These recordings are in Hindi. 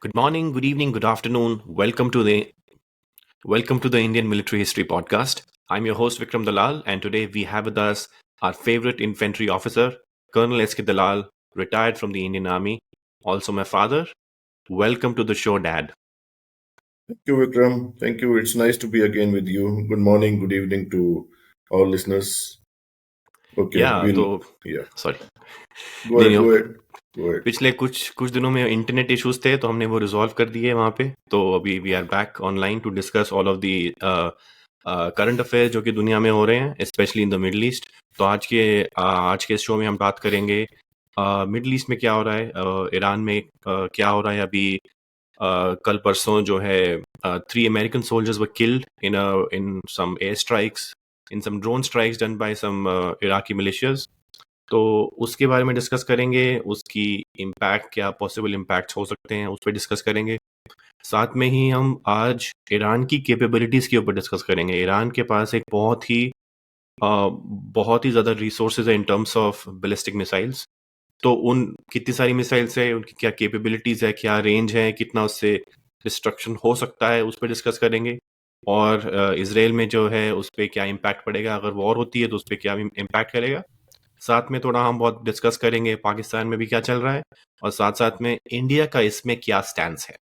Good morning, good evening, good afternoon. Welcome to the Indian Military History Podcast. I'm your host Vikram Dalal, and today we have with us our favorite infantry officer, Colonel S.K. Dalal, retired from the Indian Army, also my father. Welcome to the show, Dad. Thank you, Vikram. Thank you. It's nice to be again with you. Good morning, good evening to all listeners. Okay, Yeah, yeah. Sorry Go नहीं ahead, नहीं go ahead, go ahead. पिछले कुछ कुछ दिनों में इंटरनेट इश्यूज थे तो हमने वो रिजॉल्व कर दिए वहाँ पे। तो अभी we are back online to discuss all of the current affair जो कि दुनिया में हो रहे हैं, specially in the Middle East. तो आज के इस शो में हम बात करेंगे मिडल ईस्ट में क्या हो रहा है, ईरान में क्या हो रहा है अभी। कल परसों जो है 3 American soldiers were killed in some air strikes, in some drone strikes done by some Iraqi militias. तो उसके बारे में डिस्कस करेंगे, उसकी इम्पैक्ट क्या पॉसिबल इम्पैक्ट्स हो सकते हैं उस पर डिस्कस करेंगे। साथ में ही हम आज ईरान की कैपेबिलिटीज़ के ऊपर डिस्कस करेंगे। ईरान के पास एक बहुत ही ज़्यादा रिसोर्सेज है इन टर्म्स ऑफ बैलिस्टिक मिसाइल्स। तो उन कितनी सारी मिसाइल्स है, उनकी क्या कैपेबिलिटीज़ है, क्या रेंज है, कितना उससे डिस्ट्रक्शन हो सकता है, उस पर डिस्कस करेंगे। और इसराइल में जो है उस पर क्या इम्पैक्ट पड़ेगा, अगर वॉर होती है तो उस पर क्या इम्पैक्ट करेगा। साथ में थोड़ा हम बहुत डिस्कस करेंगे पाकिस्तान में भी क्या चल रहा है, और साथ साथ में इंडिया का इसमें क्या स्टैंस है।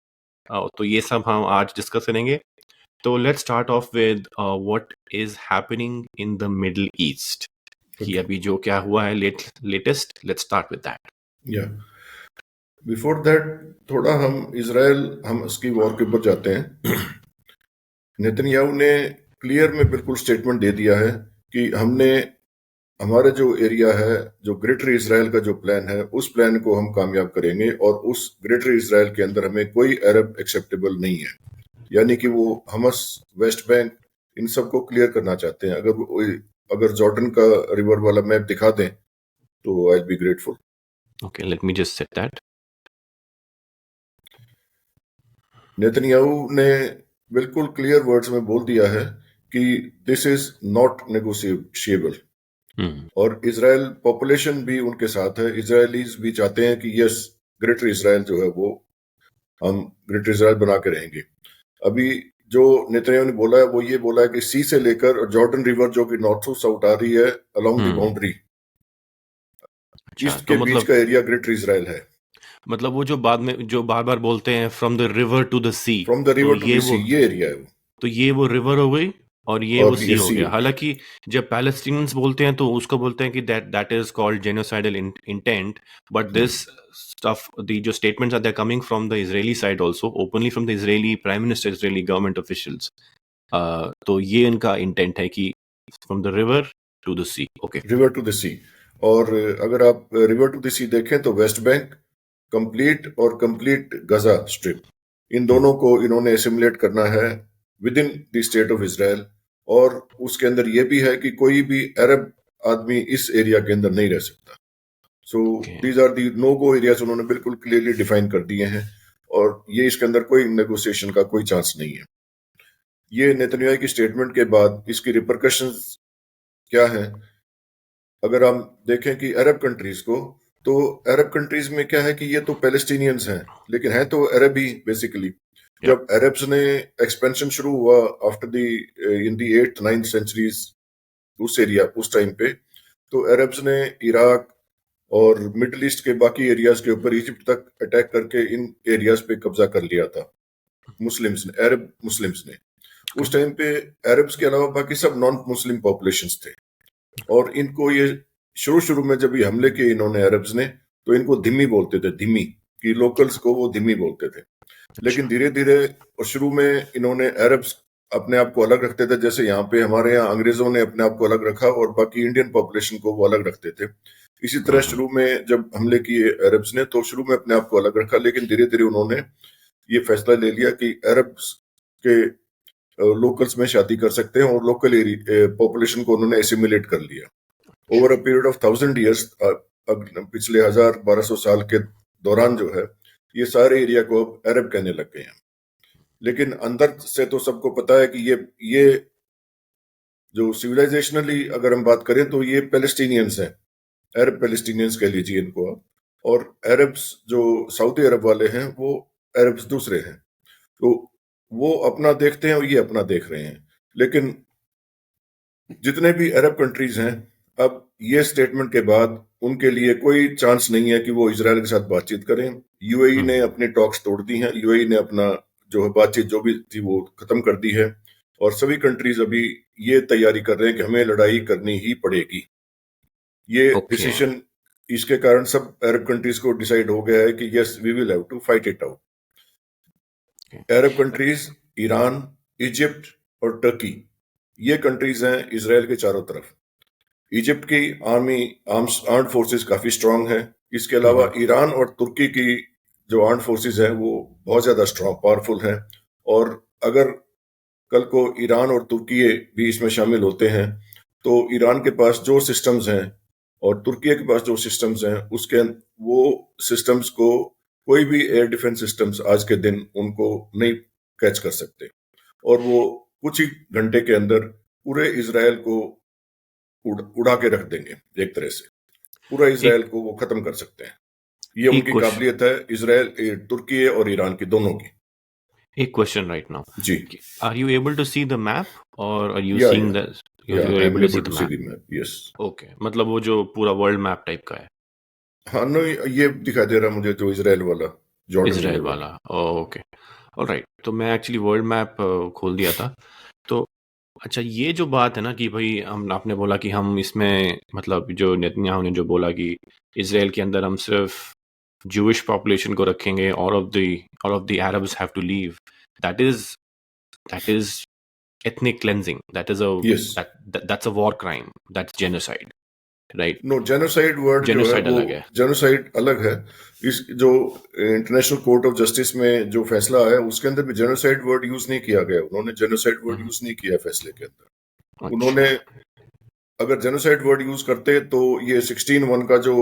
तो ये सब हम आज डिस्कस करेंगे। तो let's start of with what is happening in the middle east, कि Okay, अभी जो क्या हुआ है latest. Let's start with that. yeah. Before that, थोड़ा हम उसकी वॉर के ऊपर जाते हैं। नेतन्याहू ने क्लियर में बिल्कुल स्टेटमेंट दे दिया है कि हमारे जो एरिया है, जो ग्रेटर इसराइल का जो प्लान है, उस प्लान को हम कामयाब करेंगे और उस ग्रेटर इसराइल के अंदर हमें कोई अरब एक्सेप्टेबल नहीं है। यानी कि वो हमस, वेस्ट बैंक, इन सबको क्लियर करना चाहते हैं। अगर जॉर्डन का रिवर वाला मैप दिखा दें तो I be grateful. Okay, let me just set that. Netanyahu ने बिल्कुल क्लियर वर्ड्स में बोल दिया है कि दिस इज नॉट नेगोशिएबल। और इसराइल पॉपुलेशन भी उनके साथ है। इसराइलीज भी चाहते हैं कि यस, ग्रेटर इसराइल जो है वो हम ग्रेटर इसराइल बना के रहेंगे। अभी जो नेतन्याहू ने बोला है वो ये बोला है कि सी से लेकर जॉर्डन रिवर जो कि नॉर्थ टू साउथ आ रही है अलोंग द बाउंड्री, अच्छा, ईस्ट तो के बीच का एरिया ग्रेटर इसराइल है। मतलब वो जो बाद में जो बार बार बोलते हैं from the river to the sea, from the तो रिवर टू द सी, ये एरिया है वो। ये वो रिवर हो गई और ये वो और सी ये हो सी गया। हो गया। हालांकि जब पैलेस्टीनियंस बोलते हैं तो उसको बोलते हैं कि that that is called genocidal intent, but this stuff, the जो statements are they're coming from the Israeli side also, openly from the Israeli prime minister, Israeli government officials. तो ये इनका इंटेंट है कि from the river to the sea. Okay. River to the sea. और अगर आप रिवर टू द सी देखें तो west bank complete Gaza strip, इन दोनों को इन्होंने एसिमुलेट करना है with in the state of Israel. और उसके अंदर ये भी है कि कोई भी अरब आदमी इस एरिया के अंदर नहीं रह सकता। So Okay. These are the no go areas, उन्होंने बिल्कुल क्लियरली डिफाइन कर दिए हैं। और ये इसके अंदर कोई नेगोशिएशन का कोई चांस नहीं है। ये नेतन्याहू की स्टेटमेंट के बाद इसकी रिपरकशंस क्या है? अगर हम देखें कि अरब कंट्रीज को, तो अरब कंट्रीज में क्या है कि ये तो पैलेस्टीनियंस हैं, लेकिन हैं तो अरब ही बेसिकली। Yeah. जब अरब्स ने एक्सपेंशन शुरू हुआ after the in the 8th 9th centuries, उस टाइम पे तो अरब्स ने इराक और मिडिल ईस्ट के बाकी एरियाज के ऊपर इजिप्ट तक अटैक करके इन एरियाज पे कब्जा कर लिया था। अरब मुस्लिम्स ने Okay. उस टाइम पे अरब्स के अलावा बाकी सब नॉन मुस्लिम पॉपुलेशंस थे। और इनको ये शुरू शुरू में जब ये हमले किए इन्होंने अरब्स ने, तो इनको धिम्मी बोलते थे, धिम्मी, कि लोकल्स को वो धिम्मी बोलते थे। लेकिन अच्छा। धीरे धीरे और शुरू में इन्होंने अरब्स अपने आप को अलग रखते थे, जैसे यहाँ पे हमारे यहाँ अंग्रेजों ने अपने आप को अलग रखा और बाकी इंडियन पॉपुलेशन को वो अलग रखते थे। इसी तरह शुरू में जब हमले किए अरब्स ने तो शुरू में अपने आप को अलग रखा, लेकिन धीरे धीरे उन्होंने ये फैसला ले लिया कि अरब्स के लोकल्स में शादी कर सकते हैं और लोकल पॉपुलेशन को उन्होंने एसिमुलेट कर लिया। Over a period of 1000 years, पिछले 1200 साल के दौरान जो है ये सारे एरिया को अब अरब कहने लग गए हैं। लेकिन अंदर से तो सबको पता है कि ये जो सिविलाइजेशनली अगर हम बात करें तो ये पैलेस्टीनियंस हैं, अरब पैलेस्टीनियंस कह लीजिए इनको आप। और अरब्स जो सऊदी अरब वाले हैं वो अरब्स दूसरे हैं। तो वो अपना देखते हैं और ये अपना देख रहे हैं। लेकिन जितने भी अरब कंट्रीज हैं, अब ये स्टेटमेंट के बाद उनके लिए कोई चांस नहीं है कि वो इजराइल के साथ बातचीत करें। यूएई ने अपनी टॉक्स तोड़ दी हैं, यूएई ने अपना जो है बातचीत जो भी थी वो खत्म कर दी है, और सभी कंट्रीज अभी ये तैयारी कर रहे हैं कि हमें लड़ाई करनी ही पड़ेगी। ये ओके। डिसीजन, इसके कारण सब अरब कंट्रीज को डिसाइड हो गया है कि yes we will have to fight it out. Arab countries, Iran, Egypt और टर्की, ये कंट्रीज हैं इसराइल के चारों तरफ। इजिप्ट की आर्मी, आर्म्ड फोर्सेस काफी स्ट्रांग है। इसके अलावा ईरान और तुर्की की जो आर्म्ड फोर्सेस है वो बहुत ज्यादा स्ट्रांग, पावरफुल है। और अगर कल को ईरान और तुर्की भी इसमें शामिल होते हैं तो ईरान के पास जो सिस्टम्स हैं और तुर्की के पास जो सिस्टम्स हैं उसके वो सिस्टम्स को कोई भी एयर डिफेंस सिस्टम्स आज के दिन उनको नहीं कैच कर सकते, और वो कुछ ही घंटे के अंदर पूरे इसराइल को उड़ा के रख देंगे। एक तरह से पूरा इसराइल एक को वो खत्म कर सकते हैं। ये एक उनकी क्वेश्चन काबिलियत है, इसराइल, तुर्की और ईरान की, दोनों की। एक क्वेश्चन राइट नाउ, जी। Are you able to see the map और आर यू या सीइंग या द, यू या are I able am to see able the to see map? The map, yes. Okay, मतलब वो जो पूरा वर्ल्ड मैप टाइप का है, हाँ, नो, ये दिखाई दे रहा मुझे जो इसराइल वाला, जॉर्डन इजराइल रिवर वाला। वाला। Okay, alright. तो मैं एक्चुअली वर्ल्ड मैप खोल दिया था। तो अच्छा, ये जो बात है ना कि भाई हम, आपने बोला कि हम इसमें, मतलब जो नेतन्याहू ने जो बोला कि इसराइल के अंदर हम सिर्फ Jewish population को रखेंगे, all of the Arabs have to leave. That is ethnic cleansing. Yes. That's a war crime. That's genocide, right? No, genocide word जो है Genocide वो, अलग है। जेनोसाइड अलग है। इस जो इंटरनेशनल कोर्ट ऑफ जस्टिस में जो फैसला आया उसके अंदर भी जेनोसाइड वर्ड यूज नहीं किया गया। उन्होंने जेनोसाइड वर्ड यूज नहीं किया फैसले के अंदर। उन्होंने, अच्छा। अगर जेनोसाइड वर्ड यूज करते तो ये 16-1 का जो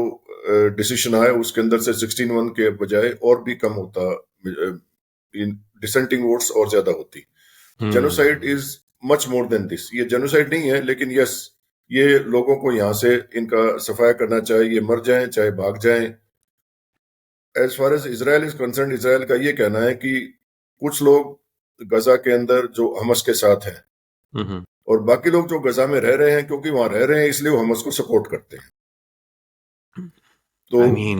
डिसीजन आया उसके अंदर से 16-1 के बजाय और भी कम होता, डिसेंटिंग वोट्स और ज्यादा होती। Genocide hmm. Is much more than this. ये जेनोसाइड नहीं है, लेकिन यस, ये लोगों को यहाँ से इनका सफाया करना चाहिए, ये मर जाएं चाहे भाग जाएं। As far as Israel is concern, Israel का ये कहना है कि कुछ लोग गजा के अंदर जो हमस के साथ हैं, हम्म। और बाकी लोग जो गजा में रह रहे हैं क्योंकि वहां रह रहे हैं इसलिए वो हमस को सपोर्ट करते हैं। तो आई मीन,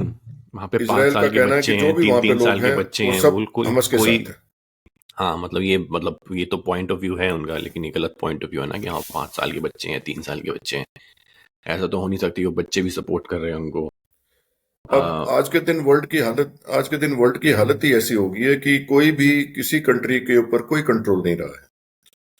वहाँ पे पाँच इसराइल का साल के कहना है कि बच्चे जो हैं, भी तीन वहां पे तीन साल लोग के हैं बच्चे वो हैं, सब वो कोई हमस के कोई साथ है। हाँ, मतलब ये तो पॉइंट ऑफ व्यू है उनका, लेकिन ये गलत पॉइंट ऑफ व्यू है ना कि हाँ 5 साल के बच्चे हैं, 3 साल के बच्चे हैं। ऐसा तो हो नहीं सकती, वो बच्चे भी सपोर्ट कर रहे हैं उनको। अब आ, आज के दिन वर्ल्ड की हालत ही ऐसी हो गई है कि कोई भी किसी कंट्री के ऊपर कोई कंट्रोल नहीं रहा है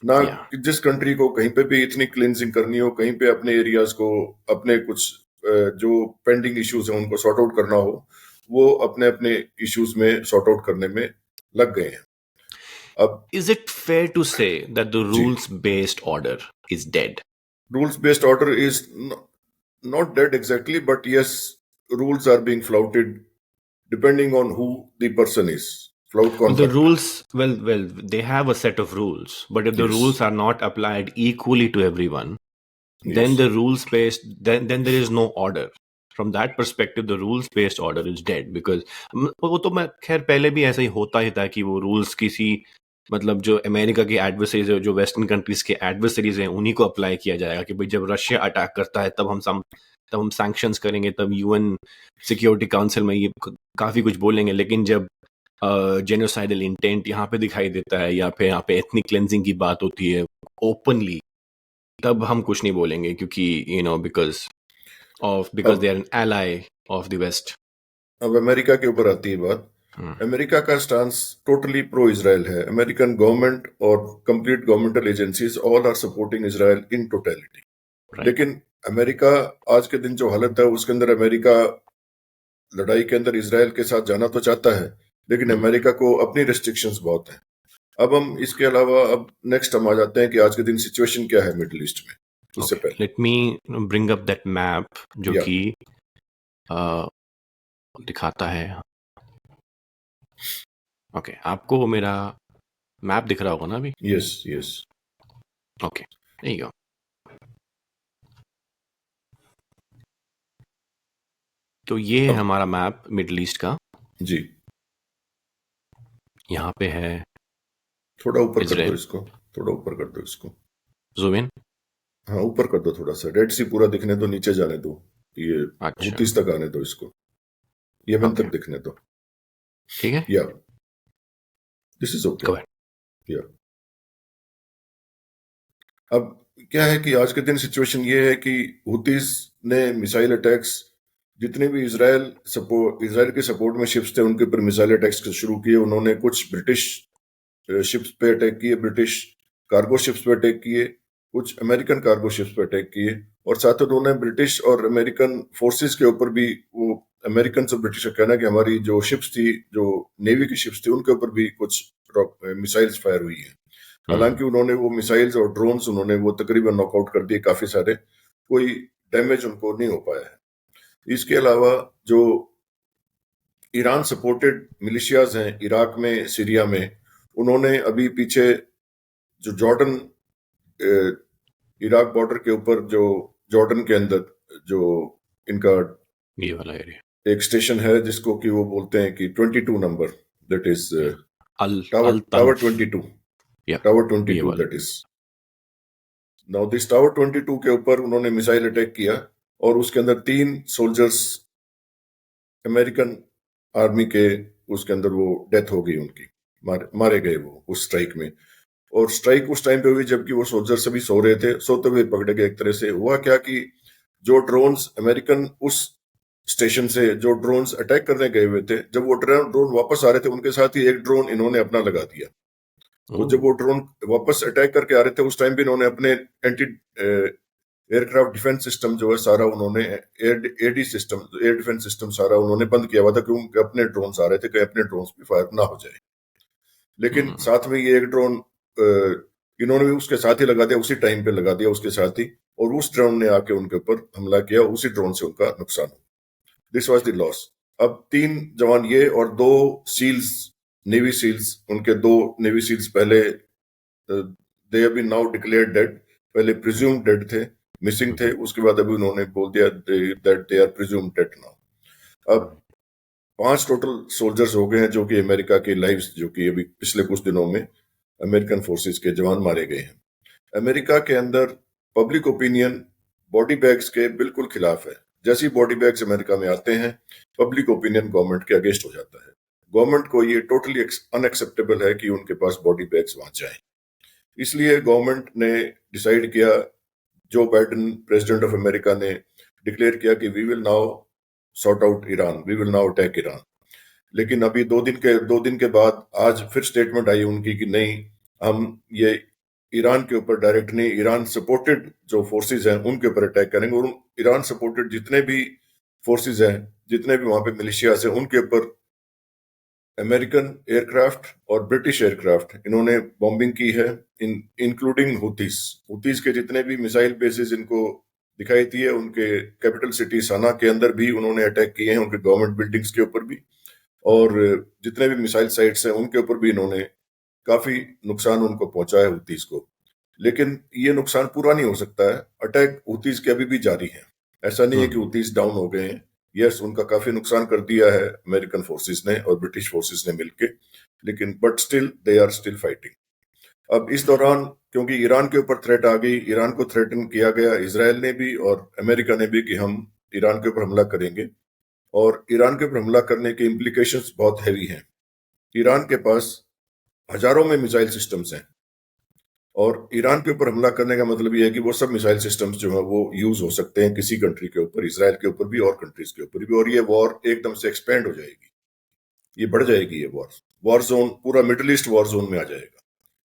ना। या कि जिस कंट्री को कहीं पे भी इतनी क्लींजिंग करनी हो, कहीं पे अपने एरियाज को, अपने कुछ जो पेंडिंग इश्यूज हैं उनको सॉर्ट आउट करना हो, वो अपने अपने इश्यूज में सॉर्ट आउट करने में लग गए हैं। अब Is it fair to say that the जी, rules based order is dead? Rules based order is not dead exactly, but yes, rules are being flouted depending on who the person is. Flout Well, कौन the करता है? rules, they have a set of rules, but if the yes, rules are not applied equally to everyone, yes. then the rules based, then there is no order. From that perspective, the rules based order is dead because वो तो मैं खैर पहले भी ऐसा ही होता ही था कि वो रूल्स किसी, मतलब जो अमेरिका के एडवर्सरीज है, जो वेस्टर्न कंट्रीज के एडवर्सरीज हैं, उन्हीं को अप्लाई किया जाएगा कि भाई जब रशिया अटैक करता है तब हम सैंक्शंस करेंगे, तब यूएन सिक्योरिटी काउंसिल में ये काफी कुछ बोलेंगे। लेकिन जब जेनोसाइडल इंटेंट यहाँ पे दिखाई देता है या फिर यहाँ पे एथनिक क्लेंजिंग की बात होती है ओपनली, तब हम कुछ नहीं बोलेंगे क्योंकि बिकॉज दे अब are an ally of the West. अब अमेरिका के ऊपर आती है बात। अमेरिका का स्टांस टोटली प्रो इजराइल है। अमेरिकन गवर्नमेंट और complete governmental agencies all are supporting Israel in totality. Right. लेकिन अमेरिका, आज के दिन जो हालत है उसके अंदर, अमेरिका लड़ाई के अंदर इजराइल के साथ जाना तो चाहता है, लेकिन अमेरिका को अपनी रेस्ट्रिक्शंस बहुत हैं। अब हम इसके अलावा, अब नेक्स्ट हम आ जाते हैं कि आज के दिन सिचुएशन क्या है मिडिल ईस्ट में, उससे ओके, पहले। Let me bring up that map जो या, कि दिखाता है। ओके, आपको मेरा मैप दिख रहा होगा ना अभी? Yes, yes. Okay, there you go. तो ये है अब हमारा मैप मिडिल ईस्ट का। जी, यहाँ पे है थोड़ा ऊपर कर दो इजराइल। इसको, थोड़ा ऊपर कर दो इसको। Zoom in. हाँ ऊपर कर दो थोड़ा सा, रेड सी पूरा दिखने दो, नीचे जाने दो, ये अच्छा। हुतीस तक आने दो इसको, यमन ओके। तक दिखने दो। ठीक है। या this is okay. Go ahead. या अब क्या है कि आज के दिन सिचुएशन ये है कि हुतीस ने मिसाइल अटैक्स, जितने भी इसराइल के सपोर्ट में शिप्स थे उनके ऊपर मिसाइल अटैक्स शुरू किए। उन्होंने कुछ ब्रिटिश शिप्स पे अटैक किए, ब्रिटिश कार्गो शिप्स पे अटैक किए, कुछ अमेरिकन कार्गो शिप्स पे अटैक किए, और साथ ही उन्होंने ब्रिटिश और अमेरिकन फोर्सेस के ऊपर भी, वो अमेरिकन और ब्रिटिश का कहना है कि हमारी जो शिप्स थी, जो नेवी की शिप्स थी, उनके ऊपर भी कुछ मिसाइल्स फायर हुई है। हालांकि उन्होंने वो मिसाइल्स और ड्रोन्स उन्होंने वो तकरीबन नॉकआउट कर दिए काफी सारे, कोई डैमेज उनको नहीं हो पाया है। इसके अलावा जो ईरान सपोर्टेड मिलिशियाज हैं इराक में, सीरिया में, उन्होंने अभी पीछे जो जॉर्डन, इराक बॉर्डर के ऊपर जो जॉर्डन के अंदर जो इनका ये वाला एरिया। एक स्टेशन है जिसको कि वो बोलते हैं कि 22 नंबर, that is Al Tower Al Tower Tanf. 22, या टावर ये 22 वाला। That is. Now this tower 22 के ऊपर उन्होंने मिसाइल अटैक किया, और उसके अंदर 3 सोल्जर्स अमेरिकन आर्मी के, उसके अंदर वो डेथ हो गई उनकी, मारे गए वो उस स्ट्राइक में। और स्ट्राइक उस टाइम पे हुई जबकि वो सोल्जर सभी सो रहे थे, सोते हुए पकड़े गए एक तरह से। हुआ क्या कि जो ड्रोन्स अमेरिकन उस स्टेशन से जो ड्रोन्स अटैक करने गए हुए थे, जब वो ड्रोन वापस आ रहे थे, उनके साथ ही एक ड्रोन इन्होंने अपना लगा दिया। तो जब वो ड्रोन वापस अटैक करके आ रहे थे, उस टाइम भी इन्होंने अपने एंटी एयरक्राफ्ट डिफेंस सिस्टम जो है सारा उन्होंने, AD system, air defence system सारा उन्होंने बंद किया हुआ था, क्योंकि अपने ड्रोन्स आ रहे थे, कहीं अपने ड्रोन्स भी फायर ना हो जाए। लेकिन साथ में ये एक ड्रोन इन्होंने भी उसके साथ ही लगा दिया, उसी टाइम पे लगा दिया उसके साथ ही, और उस ड्रोन ने आके उनके ऊपर हमला किया, उसी ड्रोन से उनका नुकसान हुआ। This was the loss. अब 3 जवान ये और 2 सील्स, नेवी सील्स, उनके 2 नेवी सील्स पहले they have been now declared dead, पहले प्रिज्यूम डेड थे, मिसिंग थे, उसके बाद अभी उन्होंने बोल दिया that they are presume dead now. अब 5 टोटल सोल्जर्स हो गए हैं जो कि अमेरिका के लाइव्स, जो कि अभी पिछले कुछ दिनों में अमेरिकन फोर्सेस के जवान मारे गए हैं। अमेरिका के अंदर पब्लिक ओपिनियन बॉडी बैग्स के बिल्कुल खिलाफ है। जैसे ही बॉडी बैग्स अमेरिका में आते हैं, पब्लिक ओपिनियन गवर्नमेंट के अगेंस्ट हो जाता है। गवर्नमेंट को ये टोटली अनएक्सेप्टेबल है कि उनके पास बॉडी बैग्स वहां जाए। इसलिए गवर्नमेंट ने डिसाइड किया, जो बाइडेन प्रेसिडेंट ऑफ अमेरिका ने डिक्लेयर किया कि we will now sort out Iran, we will now attack Iran. लेकिन अभी 2 दिन के बाद आज फिर स्टेटमेंट आई उनकी कि नहीं, हम ये ईरान के ऊपर डायरेक्ट नहीं, ईरान सपोर्टेड जो फोर्सेस हैं उनके ऊपर अटैक करेंगे, और ईरान सपोर्टेड जितने भी फोर्सेस हैं, जितने भी वहां पे मिलिशियाज हैं, उनके ऊपर अमेरिकन एयरक्राफ्ट और ब्रिटिश एयरक्राफ्ट इन्होंने बॉम्बिंग की है, इंक्लूडिंग हुतीस के जितने भी मिसाइल बेसिस इनको दिखाई दी है, उनके कैपिटल सिटी सना के अंदर भी उन्होंने अटैक किए हैं, उनके गवर्नमेंट बिल्डिंग्स के ऊपर भी, और जितने भी मिसाइल साइट्स हैं उनके ऊपर भी इन्होंने काफी नुकसान उनको पहुंचा है हुतीस को। लेकिन ये नुकसान पूरा नहीं हो सकता है, अटैक हुतीस के अभी भी जारी है। ऐसा नहीं है कि हुतीस डाउन हो गए हैं। यस, उनका काफी नुकसान कर दिया है अमेरिकन फोर्सेस ने और ब्रिटिश फोर्सेस ने मिलके, लेकिन but still they are still fighting. अब इस दौरान क्योंकि ईरान के ऊपर थ्रेट आ गई, ईरान को थ्रेटन किया गया, इसराइल ने भी और अमेरिका ने भी, कि हम ईरान के ऊपर हमला करेंगे, और ईरान के ऊपर हमला करने के इम्प्लीकेशंस बहुत हैवी हैं। ईरान के पास हजारों में मिसाइल सिस्टम्स हैं, और ईरान के ऊपर हमला करने का मतलब ये है कि वो सब मिसाइल सिस्टम्स जो है वो यूज हो सकते हैं किसी कंट्री के ऊपर, इसराइल के ऊपर भी और कंट्रीज के ऊपर भी, और ये वॉर एकदम से एक्सपेंड हो जाएगी, ये बढ़ जाएगी, ये वॉर जोन पूरा मिडिल ईस्ट वॉर जोन में आ जाएगा।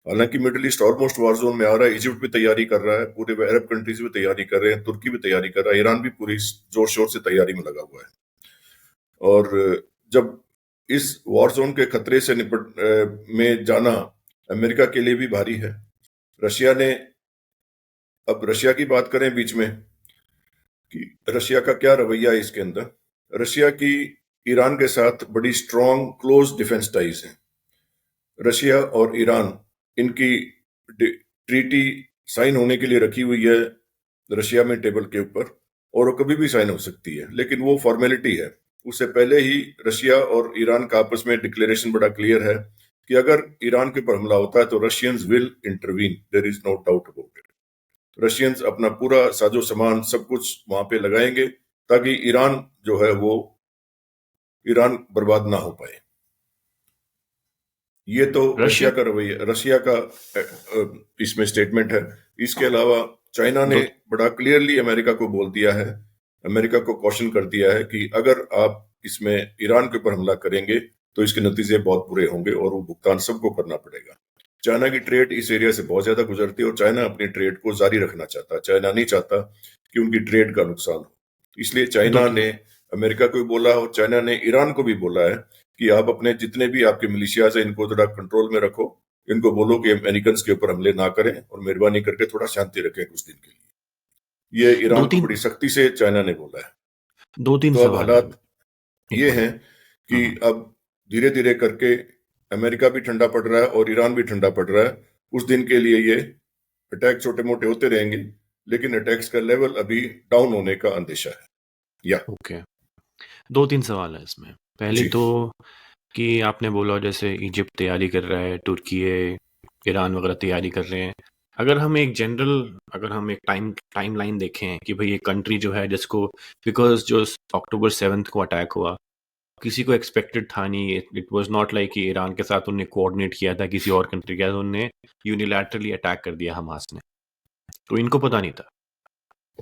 हालांकि middle east almost war zone में आ रहा है, इजिप्ट भी तैयारी कर रहा है, पूरे अरब कंट्रीज भी तैयारी कर रहे हैं, तुर्की भी तैयारी कर रहा है, ईरान भी पूरी जोर शोर से तैयारी में लगा हुआ है। और जब इस वॉर जोन के खतरे से निपट में जाना अमेरिका के लिए भी भारी है। रशिया ने, अब रशिया की बात करें बीच में कि रशिया का क्या रवैया है इसके अंदर। रशिया की ईरान के साथ बड़ी स्ट्रॉन्ग क्लोज डिफेंस टाइज हैं। रशिया और ईरान, इनकी ट्रीटी साइन होने के लिए रखी हुई है रशिया में टेबल के ऊपर, और वो कभी भी साइन हो सकती है, लेकिन वो फॉर्मेलिटी है। उससे पहले ही रशिया और ईरान का आपस में डिक्लेरेशन बड़ा क्लियर है कि अगर ईरान के ऊपर हमला होता है तो Russians will intervene, there is no doubt about it. Russians अपना पूरा साजो सामान सब कुछ वहां पे लगाएंगे ताकि ईरान जो है वो ईरान बर्बाद ना हो पाए। ये तो रशिया रशिया का रवैया, रशिया का इसमें स्टेटमेंट है। इसके अलावा चाइना ने दो बड़ा क्लियरली अमेरिका को बोल दिया है, अमेरिका को क्वेश्चन कर दिया है कि अगर आप इसमें ईरान के ऊपर हमला करेंगे तो इसके नतीजे बहुत बुरे होंगे और वो भुगतान सबको करना पड़ेगा। चाइना की ट्रेड इस एरिया से बहुत ज्यादा गुजरती है और चाइना अपनी ट्रेड को जारी रखना चाहता है। चाइना नहीं चाहता कि उनकी ट्रेड का नुकसान हो, इसलिए दो चाइना ने अमेरिका को भी बोला और चाइना ने ईरान को भी बोला है कि आप अपने जितने भी आपके मिलिशियाज हैं इनको थोड़ा कंट्रोल में रखो, इनको बोलो कि अमेरिकन के ऊपर हमले ना करें और मेहरबानी करके थोड़ा शांति रखें कुछ दिन के लिए। ये दो ईरान को तीन बड़ी सख्ती से चाइना ने बोला है। दो तीन तो अब सवाल है। हालात एक ये मिनट। हैं कि अब धीरे धीरे करके अमेरिका भी ठंडा पड़ रहा है और ईरान भी ठंडा पड़ रहा है। कुछ दिन के लिए ये अटैक छोटे मोटे होते रहेंगे, लेकिन अटैक्स का लेवल अभी डाउन होने का अंदेशा है। या ओके, दो तीन सवाल है इसमें। पहली जी तो कि आपने बोला जैसे इजिप्ट तैयारी कर रहा है, तुर्की ईरान वगैरह तैयारी कर रहे हैं। अगर हम एक टाइमलाइन देखें कि भाई ये कंट्री जो है जिसको, बिकॉज जो अक्टूबर 7 को अटैक हुआ किसी को एक्सपेक्टेड था नहीं। इट वाज नॉट लाइक कि ईरान के साथ उन्होंने कोऑर्डिनेट किया था किसी और कंट्री के साथ, उन्होंने यूनिलैटरली अटैक कर दिया हमास ने, तो इनको पता नहीं था।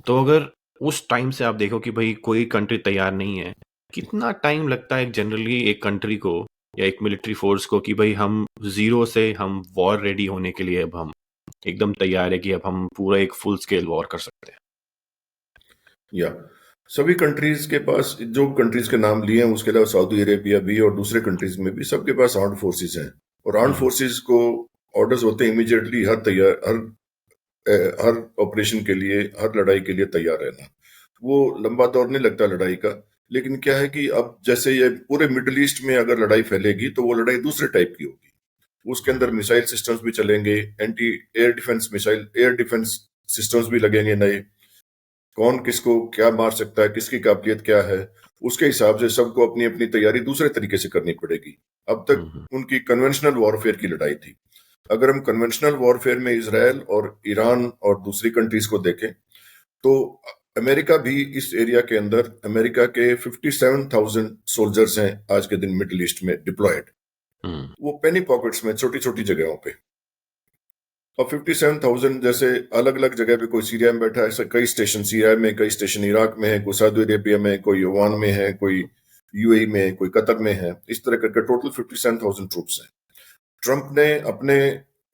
तो अगर उस टाइम से आप देखो कि भाई कोई कंट्री तैयार नहीं है, कितना टाइम लगता है जनरली एक कंट्री को या एक मिलिट्री फोर्स को कि भाई हम जीरो से हम वॉर रेडी होने के लिए अब हम एकदम तैयार है कि अब हम पूरा एक फुल स्केल वॉर कर सकते हैं। या सभी कंट्रीज के पास, जो कंट्रीज के नाम लिए हैं उसके अलावा सऊदी अरेबिया भी और दूसरे कंट्रीज में भी सबके पास आर्म्ड फोर्सेस हैं और आर्म्ड फोर्सेस को ऑर्डर्स होते हैं इमीडिएटली हर ऑपरेशन के लिए, हर लड़ाई के लिए तैयार रहना। वो लंबा दौर नहीं लगता लड़ाई का, लेकिन क्या है कि अब जैसे ये पूरे मिडिल ईस्ट में अगर लड़ाई फैलेगी तो वो लड़ाई दूसरे टाइप की होगी। उसके अंदर मिसाइल सिस्टम्स भी चलेंगे, anti air defence missile, air defence systems भी लगेंगे नए। कौन किसको क्या मार सकता है, किसकी काबिलियत क्या है, उसके हिसाब से सबको अपनी अपनी तैयारी दूसरे तरीके से करनी पड़ेगी। अब तक उनकी कन्वेंशनल वॉरफेयर की लड़ाई थी। अगर हम कन्वेंशनल वॉरफेयर में इसराइल और ईरान और दूसरी कंट्रीज को देखें तो अमेरिका भी इस एरिया के अंदर, अमेरिका के 57,000 सोल्जर्स हैं आज के दिन मिडिल ईस्ट में डिप्लॉयड। वो पेनी पॉकेट्स में छोटी छोटी जगहों पे, और 57,000 जैसे अलग अलग जगह पे, कोई सीरिया में बैठा है, कई स्टेशन सीरिया में, कई स्टेशन इराक में है, कोई सऊदी अरेबिया में, कोई ओमान में है, कोई यूएई में, कोई कतर में है। इस तरह करके टोटल 57,000 ट्रूप्स हैं। ट्रंप ने अपने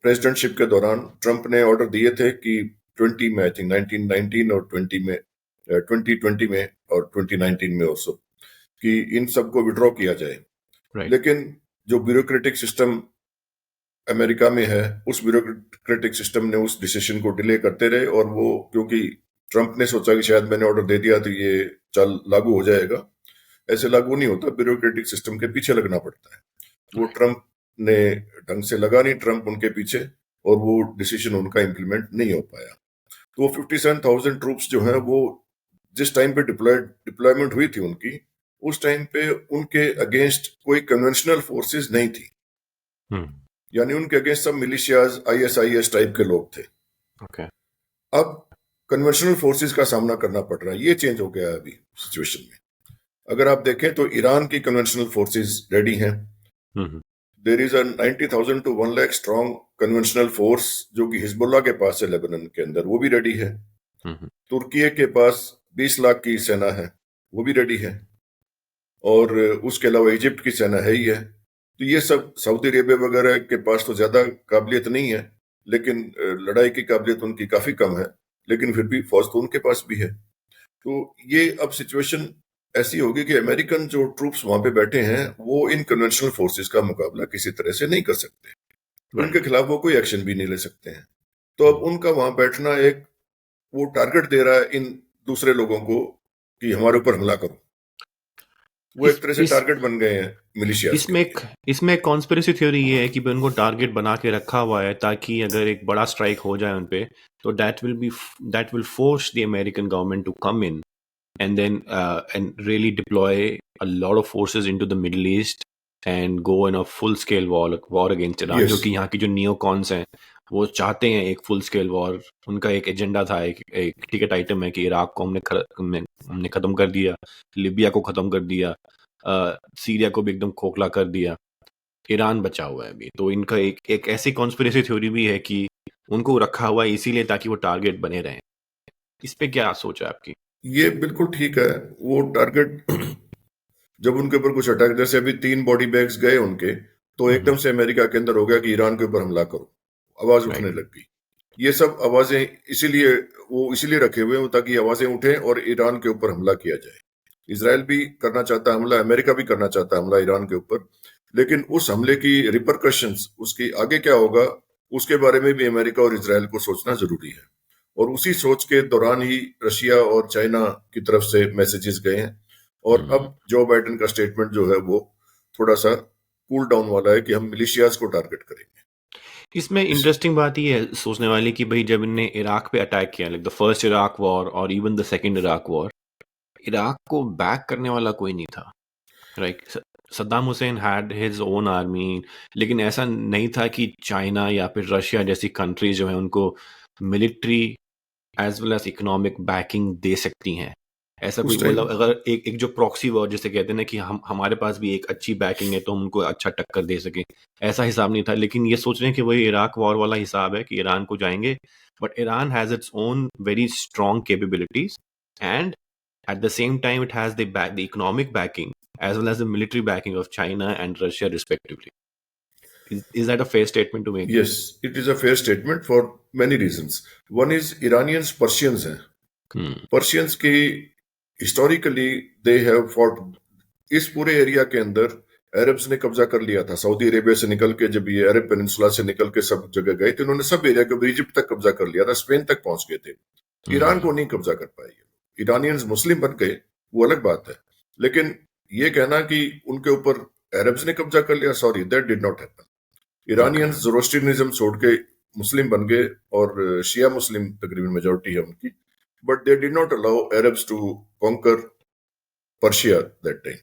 प्रेसिडेंटशिप के दौरान ट्रंप ने ऑर्डर दिए थे कि 20 में, आई थिंक 1919 और 20 में, 2020 में और 2019 में ऑल्सो, कि इन सबको विड्रॉ किया जाए। लेकिन जो ब्यूरोक्रेटिक सिस्टम अमेरिका में है, उस ब्यूरोक्रेटिक सिस्टम ने उस डिसीजन को डिले करते रहे, और वो क्योंकि ट्रंप ने सोचा कि शायद मैंने ऑर्डर दे दिया तो ये चल लागू हो जाएगा, ऐसे लागू नहीं होता। ब्यूरोक्रेटिक सिस्टम के पीछे लगना पड़ता है। वो ट्रंप ने ढंग से लगा नहीं, ट्रंप उनके पीछे, और वो डिसीजन उनका इम्प्लीमेंट नहीं हो पाया। तो वो 57,000 ट्रूप्स जो है वो जिस टाइम पे डिप्लॉयमेंट हुई थी उनकी, उस टाइम पे उनके अगेंस्ट कोई कन्वेंशनल फोर्सेस नहीं थी। यानी उनके अगेंस्ट सब मिलिशियाज, ISIS टाइप के लोग थे। अब कन्वेंशनल फोर्सेस का सामना करना पड़ रहा है। ये चेंज हो गया है अभी सिचुएशन में। अगर आप देखें तो ईरान की कन्वेंशनल फोर्सेस रेडी हैं। There is a 90,000 to 1 lakh strong conventional force जो कि हिजबुल्लाह के पास है लेबनान के अंदर, वो भी रेडी है। तुर्की के पास 20 लाख की सेना है, वो भी रेडी है। और उसके अलावा इजिप्ट की सेना है ही है। तो ये सब, सऊदी अरेबिया वगैरह के पास तो ज्यादा काबिलियत नहीं है, लेकिन लड़ाई की काबिलियत उनकी काफी कम है, लेकिन फिर भी फौज तो उनके पास भी है। तो ये अब सिचुएशन ऐसी होगी कि अमेरिकन जो ट्रूप्स वहां पे बैठे हैं वो इन कन्वेंशनल फोर्सेस का मुकाबला किसी तरह से नहीं कर सकते, उनके खिलाफ वो कोई एक्शन भी नहीं ले सकते हैं। तो अब उनका वहां बैठना एक वो टारगेट दे रहा है इन दूसरे लोगों को कि हमारे ऊपर हमला करो। वो एक तरह से टारगेट बन गए हैं मिलिशिया। इसमें कॉन्स्पिरेसी थ्योरी ये है कि उनको टारगेट बना के रखा हुआ है ताकि अगर एक बड़ा स्ट्राइक हो जाए उन पे तो that will force the American government to come in and then and really deploy a lot of forces into the Middle East and go in a full scale war against Iran, जो यस, कि यहाँ की जो नियो कॉन्स हैं वो चाहते हैं एक फुल स्केल वॉर। उनका एक एजेंडा था, एक टिकट आइटम है कि इराक को हमने ख़त्म कर दिया, लिबिया को ख़त्म कर दिया, सीरिया को भी एकदम खोखला कर दिया, ईरान बचा हुआ है अभी। तो इनका एक ऐसी कॉन्स्पिरेसी थ्योरी भी है कि उनको रखा हुआ है इसीलिए ताकि वो टारगेट बने रहें। इस पे क्या सोच है आपकी? ये बिल्कुल ठीक है। वो टारगेट जब उनके ऊपर कुछ अटैक, जैसे अभी 3 बॉडी बैग्स गए उनके, तो एकदम से अमेरिका के अंदर हो गया कि ईरान के ऊपर हमला करो, आवाज राइट। उठने लग गई। ये सब आवाजें इसीलिए वो इसीलिए रखे हुए हैं ताकि आवाजें उठें और ईरान के ऊपर हमला किया जाए। इसराइल भी करना चाहता है हमला, अमेरिका भी करना चाहता है हमला ईरान के ऊपर, लेकिन उस हमले की रिपरकशंस, उसकी आगे क्या होगा, उसके बारे में भी अमेरिका और इसराइल को सोचना जरूरी है। और उसी सोच के दौरान ही रशिया और चाइना की तरफ से मैसेजेस गए हैं। और अब जो बाइडेन का स्टेटमेंट जो है वो थोड़ा सा कूल डाउन वाला है कि हम मिलिशियाज को टारगेट करेंगे। इसमें इस इंटरेस्टिंग बात ये है सोचने वाली कि भाई जब इनने इराक पे अटैक किया, like the first Iraq war और even the second Iraq war, Iraq को बैक करने वाला कोई नहीं था। Right, Saddam Hussein had his own army, लेकिन ऐसा नहीं था कि चाइना या फिर रशिया जैसी कंट्रीज जो है उनको military as well as economic backing दे सकती हैं। ऐसा कोई उस टाइम मतलब अगर एक जो प्रॉक्सी वॉर जिसे कहते हैं ना कि हम हमारे पास भी एक अच्छी बैकिंग है तो हम उनको अच्छा टक्कर दे सकें, ऐसा हिसाब नहीं था। लेकिन ये सोच रहे हैं कि वही इराक वॉर वाला हिसाब है कि ईरान को जाएंगे, but Iran has its own very strong capabilities and at the same time it has the economic backing as well as the military backing of China and Russia respectively. Is that a fair statement to make? yes, it is a fair statement for many reasons. One is Iranians Persians हैं। Hmm. पर्शियंस की हिस्टोरिकली दे हैव फॉट, इस पूरे एरिया के अंदर अरब्स ने कब्जा कर लिया था। सऊदी अरेबिया से निकल के जब ये अरब पेनिनसुला से निकल के सब जगह गए तो इन्होंने सब एरिया को, इजिप्ट तक कब्जा कर लिया था, स्पेन तक पहुंच गए थे। ईरान को नहीं कब्जा कर पाए। ईरानियंस मुस्लिम बन गए, वो अलग बात है, लेकिन ये कहना कि उनके ऊपर अरब्स ने कब्जा कर लिया, sorry, that did not happen. Iranians Zoroastrianism छोड़ के मुस्लिम बन गए और शिया मुस्लिम तकरीबन मेजोरिटी है उनकी, but they did not allow Arabs to conquer Persia that time.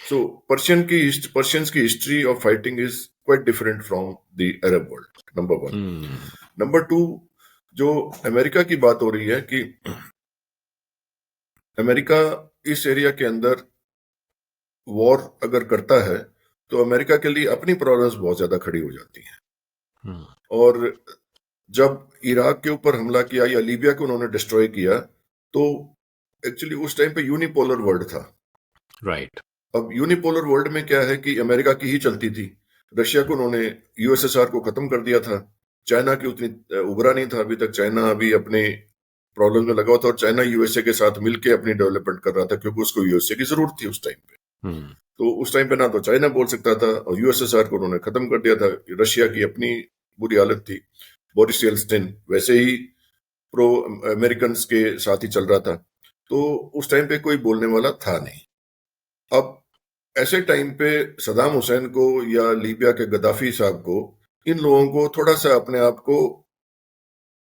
So Persians की history of fighting is quite different from the Arab world. Number one. Number two, जो अमेरिका की बात हो रही है कि अमेरिका इस एरिया के अंदर वॉर अगर करता है तो अमेरिका के लिए अपनी प्रॉब्लम्स बहुत ज्यादा खड़ी हो जाती हैं। और जब इराक के ऊपर हमला किया या लीबिया को उन्होंने डिस्ट्रॉय किया, तो एक्चुअली उस टाइम पे यूनिपोलर वर्ल्ड था। राइट। अब यूनिपोलर वर्ल्ड में क्या है कि अमेरिका की ही चलती थी, रशिया को उन्होंने, यूएसएसआर को खत्म कर दिया था, चाइना की उतनी उभरा नहीं था अभी तक। चाइना अभी अपने प्रॉब्लम में लगा हुआ था और चाइना यूएसए के साथ मिलकर अपनी डेवलपमेंट कर रहा था क्योंकि उसको यूएसए की जरूरत थी उस टाइम पे। तो उस टाइम पे ना तो चाइना बोल सकता था और यूएसएसआर को उन्होंने खत्म कर दिया था। रशिया की अपनी बुरी हालत थी, बोरिस येल्त्सिन वैसे ही प्रो अमेरिकन के साथ ही चल रहा था, तो उस टाइम पे कोई बोलने वाला था नहीं। अब ऐसे टाइम पे सदाम हुसैन को या लीबिया के गद्दाफी साहब को, इन लोगों को थोड़ा सा अपने आप को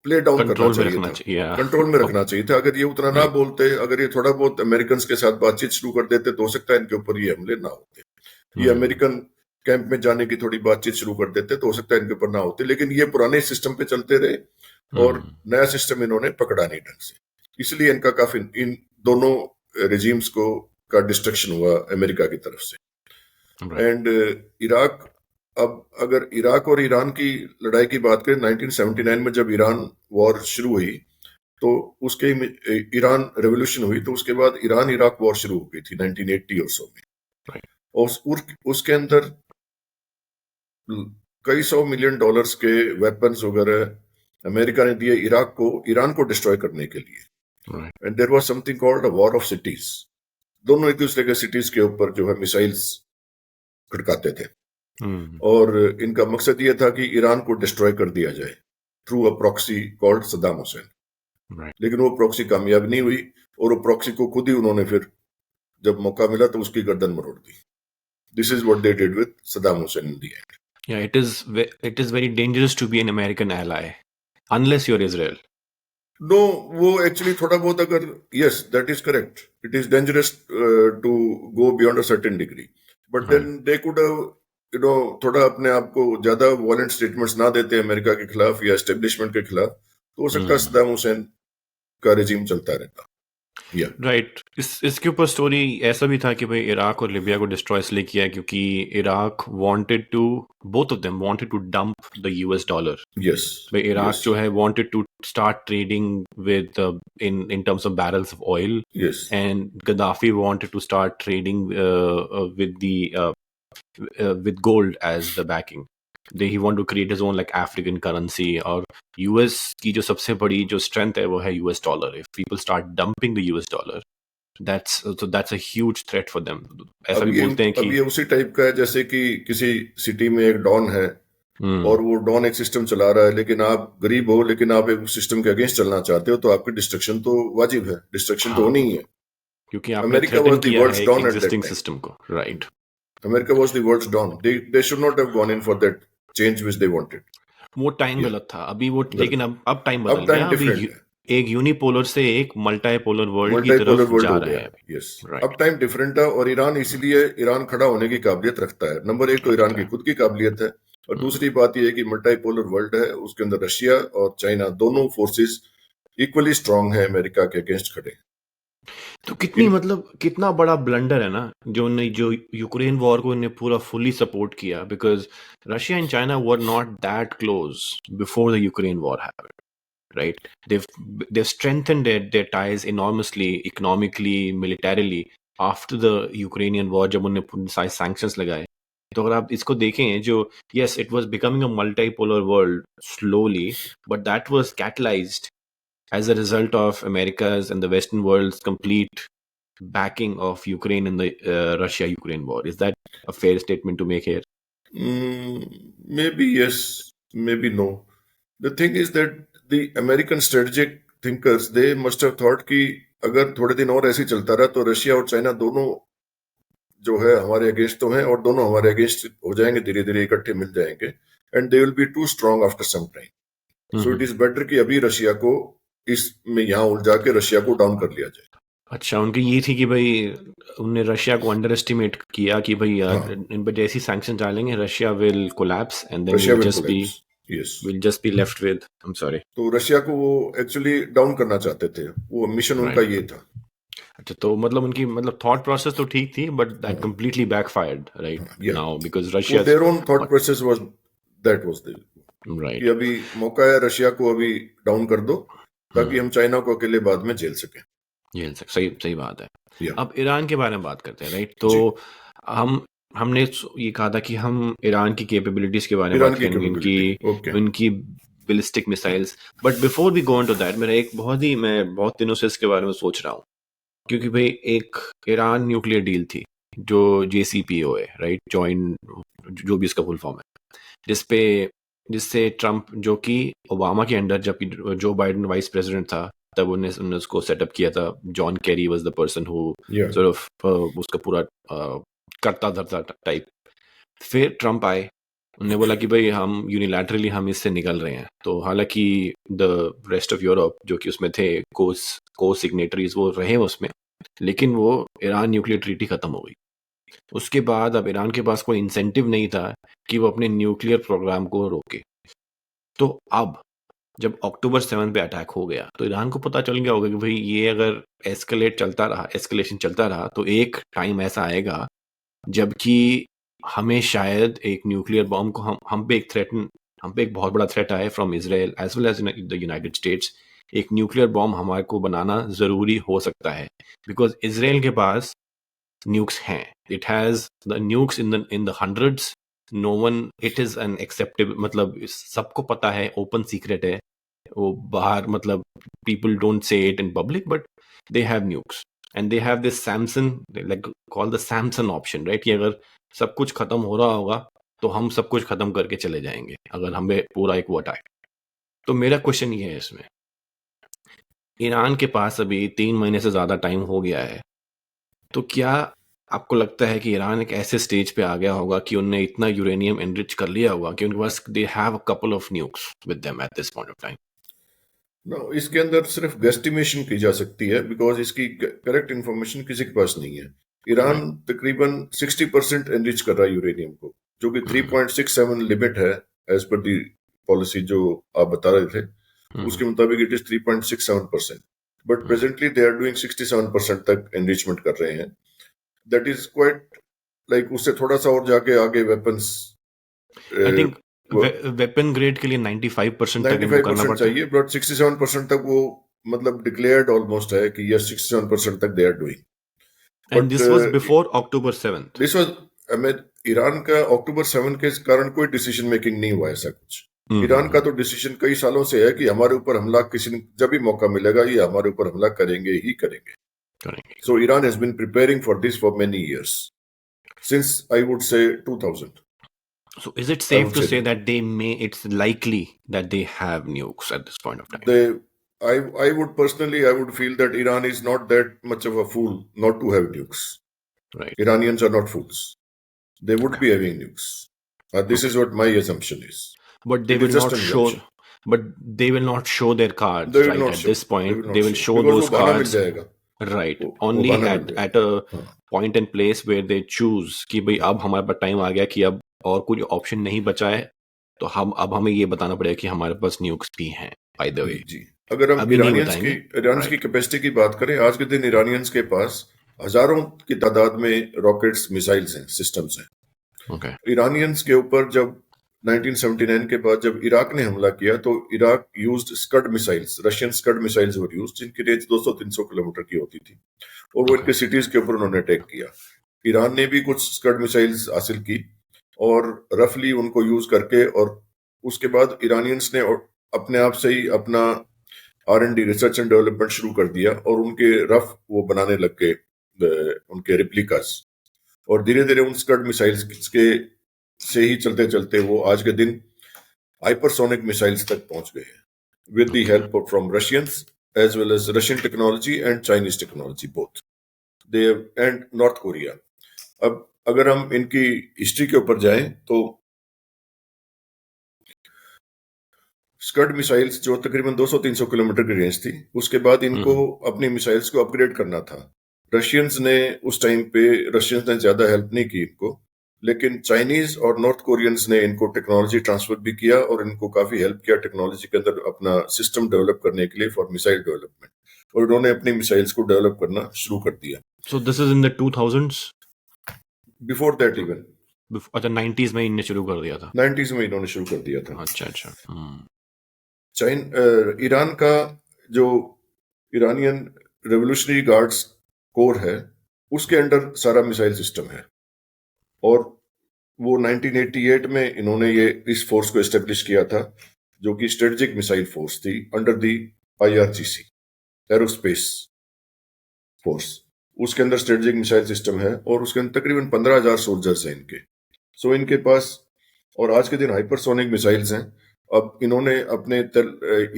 प्ले डाउन करना कंट्रोल में चाहिए रखना था, चाहिए। कंट्रोल में रखना चाहिए था। अगर ये उतना ना बोलते, अगर ये थोड़ा बहुत अमेरिकन के साथ बातचीत शुरू कर देते तो हो सकता है इनके ऊपर ये हमले ना होते। ये अमेरिकन कैंप में जाने की थोड़ी बातचीत शुरू कर देते तो हो सकता है इनके ऊपर ना होते, लेकिन ये पुराने सिस्टम पे चलते रहे और नया सिस्टम इन्होंने पकड़ा नहीं ढंग से, इसलिए इनका काफी, इन दोनों रेजिम्स को का डिस्ट्रक्शन हुआ अमेरिका की तरफ से। एंड इराक, अब अगर इराक और ईरान की लड़ाई की बात करें, 1979 में जब ईरान वॉर शुरू हुई तो उसके ईरान रेवोल्यूशन हुई, तो उसके बाद ईरान इराक वॉर शुरू हो गई थी 1980 और सो में। और उसके अंदर कई $100 मिलियन के वेपन्स वगैरह अमेरिका ने दिए इराक को, ईरान को डिस्ट्रॉय करने के लिए। And there was something called a war of cities. दोनों एक दूसरे के सिटीज के ऊपर जो है मिसाइल्स खड़काते थे और इनका मकसद यह था कि ईरान को डिस्ट्रॉय कर दिया जाए through a proxy called Saddam Hussain. लेकिन वो प्रॉक्सी कामयाब नहीं हुई और वो प्रॉक्सी को खुद ही उन्होंने फिर जब मौका मिला तो उसकी गर्दन मरोड़ दी। This is what they did with Saddam Hussein in the end. Yeah, it is very dangerous to be an American ally unless you're Israel. No, वो एक्चुअली थोड़ा बहुत अगर, yes that is correct, it is dangerous to go beyond a certain degree, but right. Then they could थोड़ा अपने आप को ज्यादा वॉलेंट स्टेटमेंट्स ना देते अमेरिका के खिलाफ या एस्टेब्लिशमेंट के खिलाफ, तो हो सकता है हम्म। सद्दाम हुसैन का रेजिम चलता रहता। या राइट। इसके ऊपर स्टोरी ऐसा भी था कि भाई इराक और लिबिया को डिस्ट्रॉय इसलिए किया क्योंकि Iraq wanted to, both of them wanted to dump the US dollar. Yes भाई इराक यस जो है wanted to start trading with in terms of barrels of oil, yes and Gaddafi wanted to start trading with gold as the backing. He want to create his own like African currency, और यूएस की जो सबसे बड़ी जो स्ट्रेंथ है वो है US dollar. If people start dumping the US dollar, that's a huge threat for them. ऐसा भी बोलते हैं अब कि ये उसी टाइप का है जैसे कि किसी सिटी में एक डॉन है और वो डॉन एक सिस्टम चला रहा है, लेकिन आप गरीब हो, लेकिन आप एक सिस्टम के अगेंस्ट चलना चाहते हो, तो आपकी डिस्ट्रक्शन तो वाजिब है, डिस्ट्रक्शन तो होनी हाँ, ही है। क्योंकि आपने अमेरिका थ्रेटन वाज द किया है वर्ल्ड्स एक don at that existing time. System को. Right. America was the world's don, they should not have gone in for that change which they wanted. वो टाइम या गलत था अभी वो, गलत, लेकिन अब टाइम अब बदल टाइम गया. अभी डिफरेंट है, एक यूनिपोलर से एक मल्टीपोलर वर्ल्ड की मल्टीपोलर तरफ वर्ल्ड जा हो रहे गया हैं है। अभी. यस, अब राइट. टाइम डिफरेंट है, और ईरान इसीलिए ईरान खड़ा होने की काबिलियत रखता है। नंबर एक तो ईरान रखता की है. खुद की काबिलियत है, और दूसरी बात यह है कि मल्टीपोलर वर्ल्ड है, उसके अंदर रशिया और चाइना दोनों फोर्सेस इक्वली स्ट्रांग है अमेरिका के अगेंस्ट खड़े। तो कितनी इन मतलब कितना बड़ा ब्लंडर है ना जो यूक्रेन वॉर को इन्हें पूरा फुली सपोर्ट किया, because Russia and China were not that close before the Ukraine war happened. Right? They've strengthened their ties enormously, economically, militarily after the Ukrainian war, जब उन्होंने सारे sanctions लगाए. तो अगर आप इसको देखें जो yes it was becoming a multipolar world slowly, but that was catalyzed as a result of America's and the Western world's complete backing of Ukraine in the Russia-Ukraine war. Is that a fair statement to make here? Maybe yes, maybe no. The thing is that the American strategic thinkers they must have thought कि अगर थोड़े दिन और ऐसे ही चलता रहा तो रशिया और चाइना दोनों जो है हमारे अगेंस्ट तो हैं, और दोनों हमारे अगेंस्ट हो जाएंगे, धीरे धीरे इकट्ठे मिल जाएंगे, and they will be too strong after some time. So it is better कि अभी रशिया को इसमें यहाँ उलझा के रशिया को डाउन कर लिया जाए। अच्छा, उनकी ये थी कि भाई उनने रशिया को अंडर एस्टिमेट किया कि भाई हाँ, इन पर जैसी सैंक्शन डालेंगे Russia will collapse and then Russia will collapse. Yes, will just be left with, I am sorry. तो रशिया को वो एक्चुअली डाउन करना चाहते थे, वो मिशन उनका राइट. ये था। अच्छा, तो मतलब उनकी मतलब थॉट प्रोसेस तो ठीक थी, बट दैट हाँ, कंप्लीटली बैकफायर्ड राइट या नाउ बिकॉज वो Russia. Their own thought process was that was the कि राइट. अभी मौका है, रशिया को अभी डाउन कर दो ताकि हम चाइना को अकेले बाद में झेल सकें। ये सही सही बात है. या अब ईरान के बारे में बात करते हैं. राइट. तो जी, हमने ये कहा था कि हम ईरान की कैपेबिलिटीज के बारे में ईरान बात की करेंगे, कैपेबिलिटी ओके। इनकी ballistic missiles. But before we go into that, मैं बहुत दिनों से इसके बारे में सोच रहा हूँ, क्योंकि भाई एक ईरान न्यूक्लियर डील थी जो JCPOA, राइट, जॉइंट, जो भी इसका फुल फॉर्म है, जिससे ट्रम्प, जो कि ओबामा के अंडर जबकि जो बाइडेन वाइस प्रेसिडेंट था तब उन्होंने उसको सेटअप किया था. John Kerry was the person who या सॉर्ट ऑफ उसका पूरा करता धरता टाइप. फिर ट्रम्प आए, उन्होंने बोला कि भाई हम यूनिलैटरली हम इससे निकल रहे हैं. तो हालांकि द रेस्ट ऑफ यूरोप जो कि उसमें थे को सिग्नेटरीज वो रहे उसमें, लेकिन वो ईरान न्यूक्लियर ट्रीटी खत्म हो गई. उसके बाद अब ईरान के पास कोई इंसेंटिव नहीं था कि वो अपने न्यूक्लियर प्रोग्राम को रोके. तो अब जब अक्टूबर 7 पे अटैक हो गया तो ईरान को पता चल गया होगा कि भाई ये अगर एस्केलेशन चलता रहा तो एक टाइम ऐसा आएगा जबकि हमें शायद एक न्यूक्लियर बॉम्ब को हम पे एक बहुत बड़ा थ्रेट आए from Israel as well as the United States. एक न्यूक्लियर बॉम्ब हमारे को बनाना जरूरी हो सकता है, बिकॉज इजराइल के पास न्यूक्स हैं. It has the nukes in the hundreds. No one, it is unacceptable, मतलब सबको पता है, ओपन सीक्रेट है वो बाहर, मतलब people don't say it in public, but they have nukes and they have this Samson, like called the Samson option, right? कि अगर सब कुछ खत्म हो रहा होगा तो हम सब कुछ खत्म करके चले जाएंगे अगर हमें पूरा एक वो अटैक. तो मेरा क्वेश्चन ये है इसमें, ईरान के पास अभी 3 महीने से ज्यादा टाइम हो गया है, तो क्या आपको लगता है कि ईरान एक ऐसे स्टेज पे आ गया होगा कि उनने इतना यूरेनियम एनरिच कर लिया होगा कि उनके पास they have a couple of nukes with them at this point of time? No, इसके अंदर सिर्फ गेस्टिमेशन की जा सकती है, बिकॉज इसकी करेक्ट इंफॉर्मेशन किसी के पास नहीं है। ईरान तकरीबन 60% एनरिच कर रहा है यूरेनियम को, जो कि 3.67 लिमिट है एज पर दी पॉलिसी जो आप बता रहे थे, उसके मुताबिक it is 3.67%, but presently they are doing 67% तक एनरिचमेंट कर रहे हैं। दैट इज क्वाइट लाइक उससे थोड़ा सा और जाके आगे weapons I think weapon grade के लिए 95% तक इनको करना 95% पड़ता है। चाहिए, बट 67% तक वो मतलब डिक्लेयर्ड ऑलमोस्ट है कि यस 67% तक they are doing. And but this was before October 7th। This was Iran का अक्टूबर 7 के कारण कोई डिसीजन मेकिंग नहीं हुआ ऐसा कुछ। ईरान का तो डिसीजन कई सालों से है कि हमारे ऊपर हमला किसी ने जब भी मौका मिलेगा ये हमारे ऊपर हमला करेंगे ही करेंगे। So Iran has been preparing for this for many years since I would say 2000। So is it safe to say that it's likely that they have nukes at this point of time? I would personally, I would feel that Iran is not that much of a fool not to have nukes. Right. Iranians are not fools. They would be having nukes. This is what my assumption is. But they will not show. But they will not show their cards right at this point. They will show those cards. Right. Only at a point and place where they choose कि भाई अब हमारे पास टाइम आ गया कि अब और कुछ ऑप्शन नहीं बचा है, तो अब हमें ये बताना पड़ेगा कि हमारे पास न्यूक्स भी हैं। बाय द वे जी, अगर हम ईरानियंस की कैपेसिटी की बात करें, आज के दिन ईरानियंस के पास हजारों की तादाद में रॉकेट्स, मिसाइल्स हैं, सिस्टम्स हैं। ईरानियंस के ऊपर जब 1979 के बाद जब इराक ने हमला किया तो Iraq used Scud missiles, Russian Scud missiles were used, जिनकी रेंज 200-300 किलोमीटर की होती थी, और वो इनके सिटीज के ऊपर उन्होंने अटैक किया। ईरान ने भी कुछ स्कड मिसाइल्स हासिल की और रफली उनको यूज करके, और उसके बाद ईरानियंस ने अपने आप से ही अपना R&D, रिसर्च एंड डेवलपमेंट शुरू कर दिया, और उनके रफ वो बनाने लग गए उनके रिप्लिकास, और धीरे धीरे उन स्कड मिसाइल्स के से ही चलते चलते वो आज के दिन हाइपरसोनिक मिसाइल्स तक पहुंच गए हैं with the help from Russians as well as Russian technology and Chinese technology both they and North Korea. अब अगर हम इनकी हिस्ट्री के ऊपर जाएं तो स्कड मिसाइल्स जो तकरीबन 200-300 किलोमीटर की रेंज थी, उसके बाद इनको अपनी मिसाइल्स को अपग्रेड करना था। रशियंस ने उस टाइम पे ज्यादा हेल्प नहीं की इनको, लेकिन चाइनीज और नॉर्थ कोरियंस ने इनको टेक्नोलॉजी ट्रांसफर भी किया और इनको काफी हेल्प किया टेक्नोलॉजी के अंदर अपना सिस्टम डेवलप करने के लिए फॉर मिसाइल डेवलपमेंट, और उन्होंने अपनी मिसाइल्स को डेवलप करना शुरू कर दिया। So this is in the 2000s, before that even. अच्छा, 90s में इन्होंने शुरू कर दिया था। 90s में इन्होंने शुरू कर दिया था। अच्छा। ईरान का जो ईरानियन रेवोल्यूशनरी गार्ड्स कोर है, उसके अंडर सारा मिसाइल सिस्टम है, और वो 1988 में इन्होंने ये इस फोर्स को एस्टेब्लिश किया था, जो कि स्ट्रेटेजिक मिसाइल फोर्स थी under the IRGC, aerospace force. उसके अंदर स्ट्रेटेजिक मिसाइल सिस्टम है, और उसके अंदर तकरीबन 15,000 सोल्जर्स हैं इनके। सो इनके पास, और आज के दिन हाइपरसोनिक मिसाइल्स हैं। अब इन्होंने अपने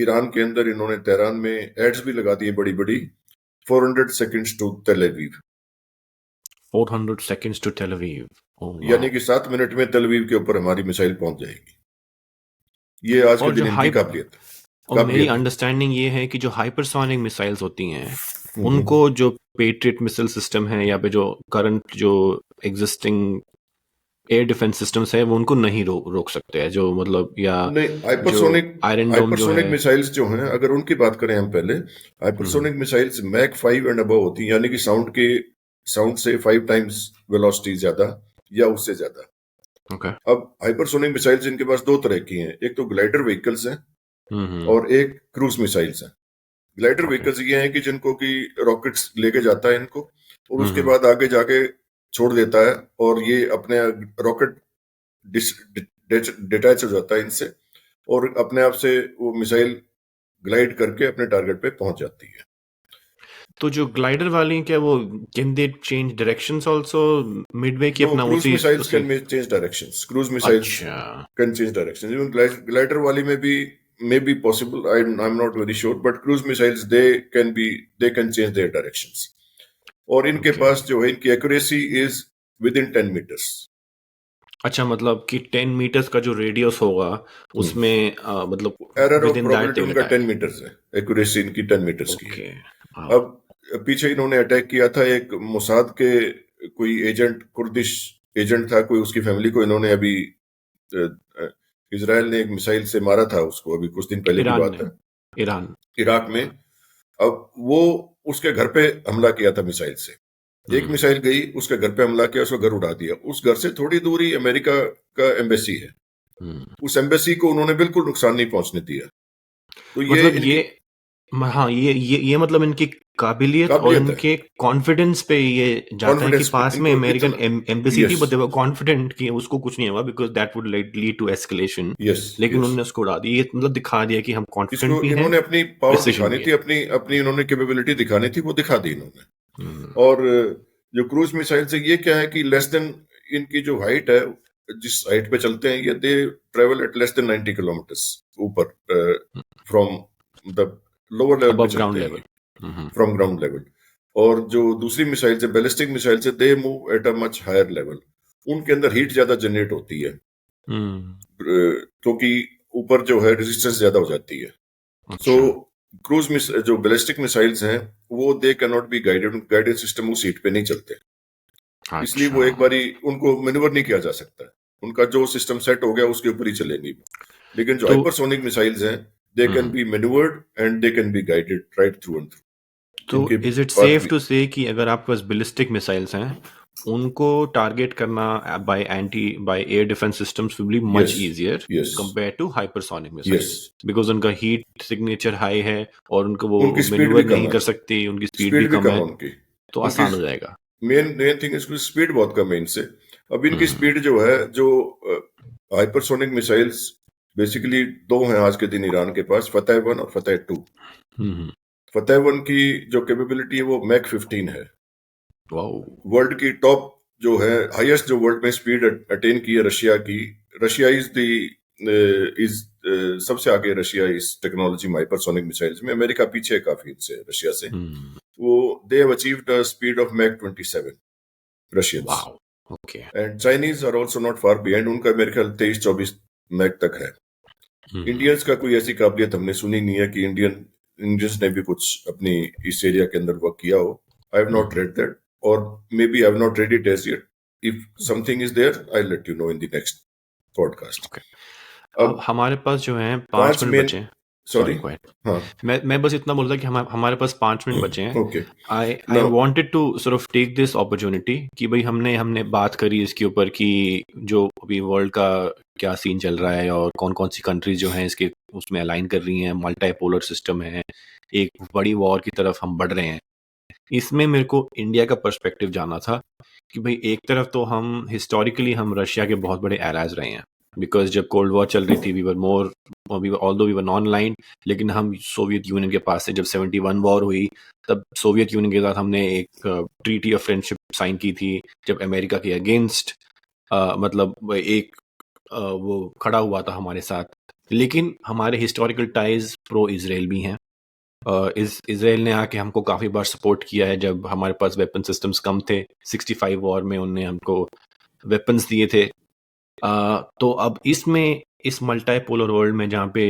ईरान के अंदर इन्होंने तेहरान में एड्स भी लगा दी बड़ी बड़ी, 400 seconds टू तेल Aviv. 400 seconds to Tel Aviv। यानी कि 7 मिनट में तेल अवीव के ऊपर हमारी मिसाइल पहुंच जाएगी। ये आज के दिन इनकी काबिलियत। और मेरी अंडरस्टैंडिंग ये है कि जो हाइपरसोनिक मिसाइल्स होती हैं, उनको जो पेट्रियट मिसाइल सिस्टम है या पे जो करंट जो एग्जिस्टिंग एयर डिफेंस सिस्टम्स है, वो उनको नहीं रोक सकते हैं, जो मतलब या नहीं, हाइपरसोनिक मिसाइल्स जो हैं, अगर उनकी बात करें हम पहले, hypersonic missiles Mach 5 and above होती हैं, यानी कि साउंड से 5 टाइम्स वेलोसिटी ज्यादा या उससे ज्यादा। अब हाइपरसोनिक मिसाइल्स इनके पास दो तरह की हैं, एक तो ग्लाइडर व्हीकल्स हैं और एक क्रूज मिसाइल्स हैं। ग्लाइडर व्हीकल्स ये हैं कि जिनको कि रॉकेट्स लेके जाता है इनको, और उसके बाद आगे जाके छोड़ देता है, और ये अपने रॉकेट डिटैच हो जाता है इनसे, और अपने आप से वो मिसाइल ग्लाइड करके अपने टारगेट पे पहुंच जाती है। तो जो ग्लाइडर वाली हैं, क्या वो can they change directions also Midway की अपना cruise missiles can change directions, cruise missiles can change directions. Even glider वाली में भी may be possible, I'm not very sure, but cruise missiles they can change their directions, और इनके पास जो है इनकी एक्यूरेसी इज within 10 meters। अच्छा, मतलब कि 10 मीटर्स का जो रेडियस होगा उसमें मतलब एरर ऑफ प्रोबेबिलिटी उनका 10 मीटर्स है, एक्यूरेसी इनकी 10 मीटर्स की है। अब पीछे इन्होंने अटैक किया था एक मोसाद के कोई एजेंट, कुर्दिश एजेंट था, कोई उसकी फैमिली को इन्होंने अभी इजराइल ने एक मिसाइल से मारा था उसको, अभी कुछ दिन पहले की ईरान बात ने है, ईरान इराक में। अब वो उसके घर पे हमला किया था मिसाइल से। एक हम्म मिसाइल गई, उसके घर पे हमला किया, उसका घर उड़ा दिया। उस घर से थोड़ी दूरी अमेरिका का एम्बेसी है, हम्म। उस एम्बेसी को उन्होंने बिल्कुल नुकसान नहीं पहुंचने दिया। तो ये मतलब इनकी हाँ, ये मतलब इनकी काबिलियत और काबिलियत है, इनके कॉन्फिडेंस पे ये जाता है कि कॉन्फिडेंस पे पास में इनको अमेरिकन इतना। एम्बेसी थी, yes but they were confident कि उसको कुछ नहीं होगा because that would lead to escalation. Yes लेकिन यस, उन्होंने उसको उड़ा दी। ये मतलब दिखा दिया कि हम इसको कॉन्फिडेंट भी हैं, इन्होंने अपनी पावर प्रिसिशन दिखानी भी थी, है। अपनी अपनी इन्होंने कैपेबिलिटी दिखानी थी, वो दिखा दी इन्होंने। हम्म और जो क्रूज मिसाइल से ये क्या है कि लेस देन, इनकी जो हाइट है, जिस हाइट पे चलते हैं ये, they travel at less than 90 kilometres ऊपर, फ्रॉम द लोअर लेवल पे अबव ग्राउंड चलते हैं ये, level. Hmm from ground level. और जो दूसरी मिसाइल से, बैलिस्टिक मिसाइल से, they move at a much higher level. उनके अंदर हीट ज्यादा जनरेट होती है, हम्म, क्योंकि ऊपर जो है रेजिस्टेंस ज्यादा हो जाती है। सो अच्छा जो बैलिस्टिक मिसाइल्स हैं, वो they can not be guided, guidance system उस हीट पे नहीं चलते, इसलिए अच्छा। वो एक बारी उनको मैन्यूवर नहीं किया जा सकता। उनका जो सिस्टम सेट हो गया उसके ऊपर ही चलेंगी। लेकिन जो तो हाइपरसोनिक मिसाइल्स हैं, they can hmm be manoeuvred and they can be guided right through and through. तो इनके इज इट पाथ सेफ भी। टू से कि अगर आपके पास बैलिस्टिक मिसाइल्स हैं, उनको टारगेट करना by air defence systems will be much yes easier yes compare to hypersonic yes, missiles because उनका हीट सिग्नेचर हाई है और उनको वो उनकी स्पीड भी मैन्यूवर कम नहीं है, कर सकती, उनकी स्पीड भी स्पीड भी कम कम है, है उनकी। तो उनकी आसान हो जाएगा। मेन मेन थिंग इसकी स्पीड बहुत कम है इनसे। अब इनकी हम्म स्पीड जो है, जो हाइपरसोनिक मिसाइल्स बेसिकली दो हैं आज के दिन ईरान के पास, फतेह 1 और फतेह 2। हम्म फतेह 1 की जो कैपेबिलिटी है वो मैक 15 है। वाओ। वर्ल्ड की टॉप जो है, हाईएस्ट जो वर्ल्ड में स्पीड अटेन की है रशिया की। रशिया इज सबसे आगे, रशिया इस टेक्नोलॉजी में, हाइपरसोनिक मिसाइल्स में। अमेरिका पीछे है काफी इनसे, रशिया से। हम्म वो they have achieved a speed of Mach 27, Russians. Wow. Okay. And Chinese are also not far behind, उनका मेरे ख्याल 23-24 मैक तक है। हम्म इंडियंस का कोई ऐसी काबिलियत हमने सुनी नहीं है कि इंडियंस ने भी कुछ अपनी इस एरिया के अंदर वर्क किया हो। I have not hmm read that, और maybe I have not read it as yet. If something is there, I let you know in the next podcast. Okay. अब अब हमारे पास जो है 5 मिनट मेन, बचे हैं। Sorry, sorry, go ahead. हाँ, मैं बस इतना बोल रहा कि हमारे पास 5 मिनट बचे हैं। Okay, I now, wanted to sort of take this opportunity कि भाई हमने बात करी इसके ऊपर कि जो अभी वर्ल्ड का क्या सीन चल रहा है और कौन कौन सी कंट्रीज जो हैं इसके उसमें अलाइन कर रही हैं, मल्टीपोलर सिस्टम है, एक बड़ी वॉर की तरफ हम बढ़ रहे हैं। इसमें मेरे को इंडिया का पर्सपेक्टिव जानना था कि भाई एक तरफ तो हम हिस्टोरिकली हम रशिया के बहुत बड़े एलाइज रहे हैं, बिकॉज जब कोल्ड वॉर चल रही थी we were more, although we were non line, लेकिन हम सोवियत यूनियन के पास से, जब 71 वॉर हुई तब सोवियत यूनियन के साथ हमने एक ट्रीटी ऑफ फ्रेंडशिप साइन की थी, जब अमेरिका के अगेंस्ट मतलब एक वो खड़ा हुआ था हमारे साथ। लेकिन हमारे हिस्टोरिकल टाइज प्रो इसराइल भी हैं। इसराइल ने आके हमको काफ़ी बार सपोर्ट किया है जब हमारे पास वेपन सिस्टम्स कम थे। 65 वॉर में उनने हमको वेपन्स दिए थे। तो अब इसमें इस मल्टीपोलर वर्ल्ड में जहाँ पे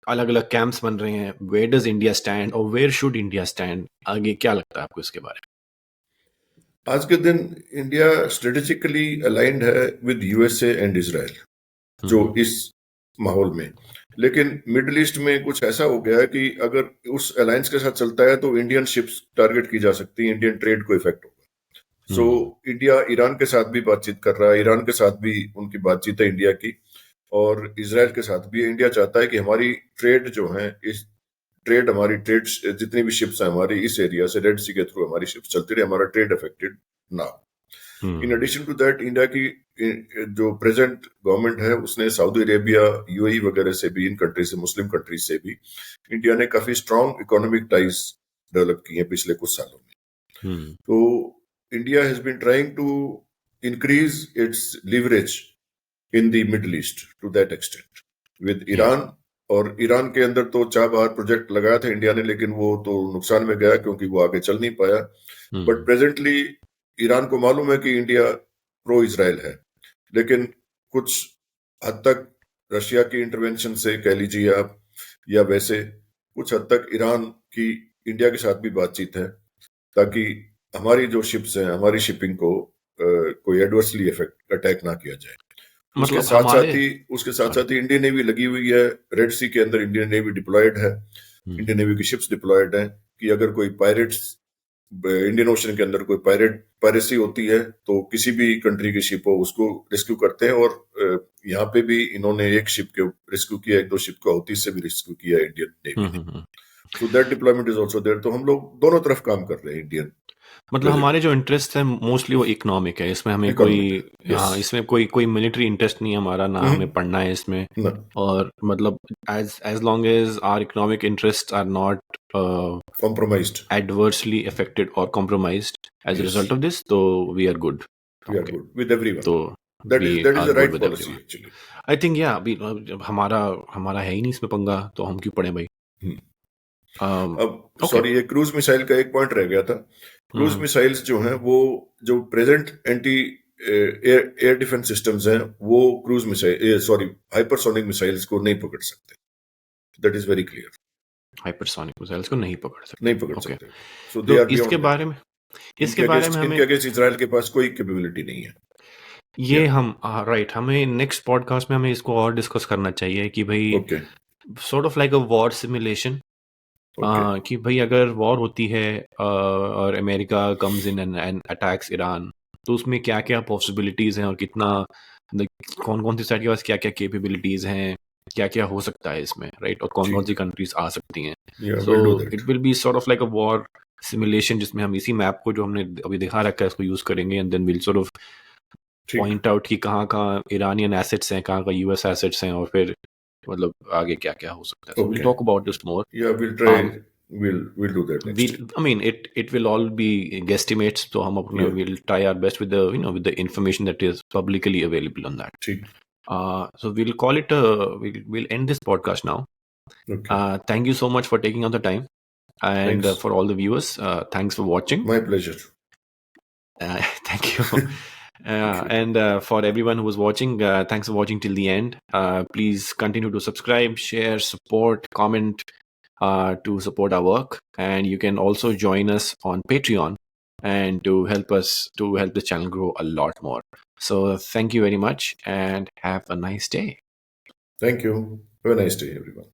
अलग अलग कैंप्स बन रहे हैं, वेयर डज इंडिया स्टैंड और वेयर शुड इंडिया स्टैंड, आगे क्या लगता है आपको इसके बारे आज के दिन इंडिया स्ट्रेटेजिकली अलाइंड है विद यूएसए एंड इजराइल, में? जो इस माहौल में। लेकिन मिडिल ईस्ट में कुछ ऐसा हो गया है कि अगर उस अलायंस के साथ चलता है तो इंडियन शिप्स टारगेट की जा सकती है, इंडियन ट्रेड को इफेक्ट होगा। सो हम्म इंडिया ईरान के साथ भी बातचीत कर रहा है, ईरान के साथ भी उनकी बातचीत है इंडिया की, और इसराइल के साथ भी। इंडिया चाहता है कि हमारी ट्रेड जो है, इस ट्रेड, हमारी ट्रेड जितनी भी शिप्स हैं हमारी इस एरिया से, रेड सी के थ्रू हमारी शिप्स चलती रहे, हमारा ट्रेड अफेक्टेड ना। इन हम्म एडिशन टू दैट, इंडिया की जो प्रेजेंट गवर्नमेंट है उसने सऊदी अरेबिया, यूएई वगैरह से भी, इन कंट्री से, मुस्लिम कंट्री से भी इंडिया ने काफी स्ट्रांग इकोनॉमिक टाइज डेवलप की हैं पिछले कुछ सालों में। हम्म तो India has been trying to increase its leverage in the Middle East to that extent with yes. Iran. और ईरान के अंदर तो चाबहार प्रोजेक्ट लगाया था इंडिया ने, लेकिन वो तो नुकसान में गया क्योंकि वो आगे चल नहीं पाया। बट प्रेजेंटली ईरान को मालूम है कि इंडिया प्रो इजराइल है, लेकिन कुछ हद तक रशिया की इंटरवेंशन से कह लीजिए आप, या वैसे कुछ हद तक ईरान की इंडिया के साथ भी बातचीत है, ताकि हमारी जो शिप्स हैं, हमारी शिपिंग को कोई एडवर्सली अटैक ना किया जाए। उसके मतलब साथ साथ हमारे ही उसके साथ सॉरी साथ ही इंडियन नेवी लगी हुई है। रेड सी के अंदर इंडियन नेवी डिप्लॉयड है। इंडियन नेवी की शिप्स डिप्लॉयड है कि अगर कोई पायरेट्स इंडियन ओशन के अंदर कोई पायरेसी होती है तो किसी भी कंट्री की शिप हो उसको रेस्क्यू करते हैं। और यहाँ पे भी इन्होंने एक शिप के रेस्क्यू किया, एक दो शिप को हouthi से भी रेस्क्यू किया इंडियन नेवी ने। So that deployment is also there. तो हम लोग दोनों तरफ काम कर रहे हैं इंडियन मतलब हमारे प्रेजेंटली। जो इंटरेस्ट है मोस्टली वो इकोनॉमिक है, इसमें हमें कोई इकोनॉमिक है, यस। हाँ इसमें कोई कोई मिलिट्री इंटरेस्ट नहीं है हमारा, ना हमें पढ़ना है इसमें। ना, और मतलब as long as our economic interest are not compromised. adversely affected or compromised as a yes, result of this, so we are good. We are Okay, good with everyone. so that we is are the good right with policy everyone. Actually. I think yeah, अभी जब हमारा हमारा है ही नहीं इसमें पंगा, तो हम क्यों पढ़े भाई? um, अब okay. सॉरी, ये क्रूज मिसाइल का एक पॉइंट रह गया था। क्रूज मिसाइल्स जो हैं वो जो present anti air defence systems हैं वो cruise missile sorry hypersonic missiles को नहीं पकड़ सकते। That is very clear. Hypersonic missiles को नहीं पकड़ सकते. नहीं पकड़ Okay, सकते। सो दे तो आर बियॉन्ड दैट। इसके बारे में हमें इनके अगेंस्ट इजराइल के पास कोई कैपेबिलिटी नहीं है। ये या हम राइट, हमें नेक्स्ट पॉडकास्ट में हमें इसको और डिस्कस करना चाहिए कि भाई okay sort of like a war simulation, okay कि भाई अगर वॉर होती है और America comes in and attacks Iran, तो उसमें क्या क्या पॉसिबिलिटीज़ हैं और कितना कौन कौन सी साइड के पास क्या क्या कैपेबिलिटीज़ हैं, क्या क्या हो सकता है इसमें, राइट, और कौन कौन ठीक सी है। कंट्रीज आ सकती हैं. या so will do that. It will be sort of like a war simulation, जिसमें हम इसी मैप को जो हमने अभी दिखा रखा है उसको यूज़ करेंगे, and then will sort of ठीक है। पॉइंट आउट कि कहाँ कहाँ ईरानियन एसेट्स हैं, कहाँ कहाँ यूएस एसेट्स हैं, और फिर मतलब आगे क्या क्या हो सकता है. So will okay talk about this more. Yeah will try, will do that next time. I mean, it will all be guesstimates. So हम अपने या will try our best with the with the information that is publicly available on that. ठीक। So we'll call it. We'll end this podcast now. Okay, Thank you so much for taking out the time, and thanks. for all the viewers, thanks for watching. My pleasure. Thank you. Thank you. And for everyone who was watching, thanks for watching till the end. Please continue to subscribe, share, support, comment to support our work. And you can also join us on Patreon and to help the channel grow a lot more. So thank you very much and have a nice day. Thank you. Have a nice day everyone.